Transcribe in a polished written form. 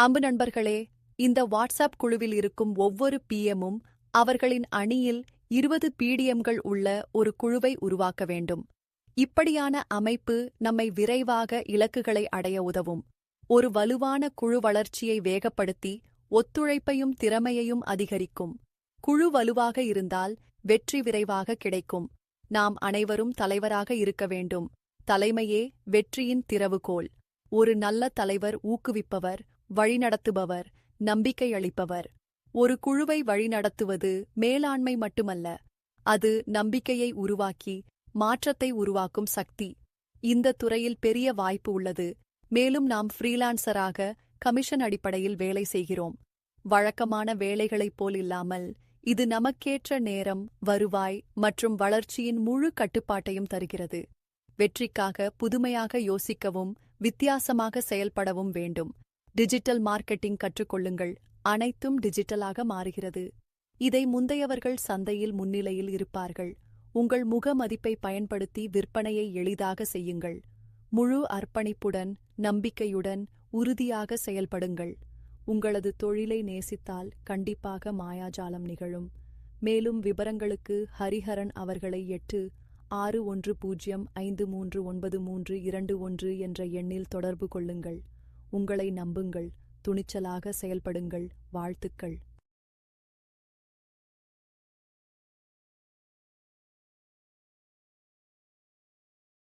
அன்பு நண்பர்களே, இந்த வாட்ஸ்அப் குழுவில் இருக்கும் ஒவ்வொரு பிஎம்மும் அவர்களின் அணியில் 20 பிடிஎம்கள் உள்ள ஒரு குழுவை உருவாக்க வேண்டும். இப்படியான அமைப்பு நம்மை விரைவாக இலக்குகளை அடைய உதவும். ஒரு வலுவான குழு வளர்ச்சியை வேகப்படுத்தி ஒத்துழைப்பையும் திறமையையும் அதிகரிக்கும். குழு வலுவாக இருந்தால் வெற்றி விரைவாக கிடைக்கும். நாம் அனைவரும் தலைவராக இருக்க வேண்டும். தலைமையே வெற்றியின் திறவுகோல். ஒரு நல்ல தலைவர் ஊக்குவிப்பவர், வழிநடத்துபவர், நம்பிக்கை அளிப்பவர். ஒரு குழுவை வழிநடத்துவது மேலாண்மை மட்டுமல்ல, அது நம்பிக்கையை உருவாக்கி மாற்றத்தை உருவாக்கும் சக்தி. இந்த துறையில் பெரிய வாய்ப்பு உள்ளது. மேலும் நாம் ஃப்ரீலான்சராக கமிஷன் அடிப்படையில் வேலை செய்கிறோம். வழக்கமான வேலைகளைப் போல் இல்லாமல், இது நமக்கேற்ற நேரம், வருவாய் மற்றும் வளர்ச்சியின் முழு கட்டுப்பாட்டையும் தருகிறது. வெற்றிக்காக புதுமையாக யோசிக்கவும் வித்தியாசமாக செயல்படவும் வேண்டும். டிஜிட்டல் மார்க்கெட்டிங் கற்றுக்கொள்ளுங்கள். அனைத்தும் டிஜிட்டலாக மாறுகிறது. இதை முந்தையவர்கள் சந்தையில் முன்னிலையில் இருப்பார்கள். உங்கள் முக மதிப்பை பயன்படுத்தி விற்பனையை எளிதாக செய்யுங்கள். முழு அர்ப்பணிப்புடன், நம்பிக்கையுடன், உறுதியாக செயல்படுங்கள். உங்களது தொழிலை நேசித்தால் கண்டிப்பாக மாயாஜாலம் நிகழும். மேலும் விவரங்களுக்கு ஹரிஹரன் அவர்களை 8610539321 என்ற எண்ணில் தொடர்பு கொள்ளுங்கள். உங்களை நம்புங்கள், துணிச்சலாக செயல்படுங்கள். வாழ்த்துக்கள்.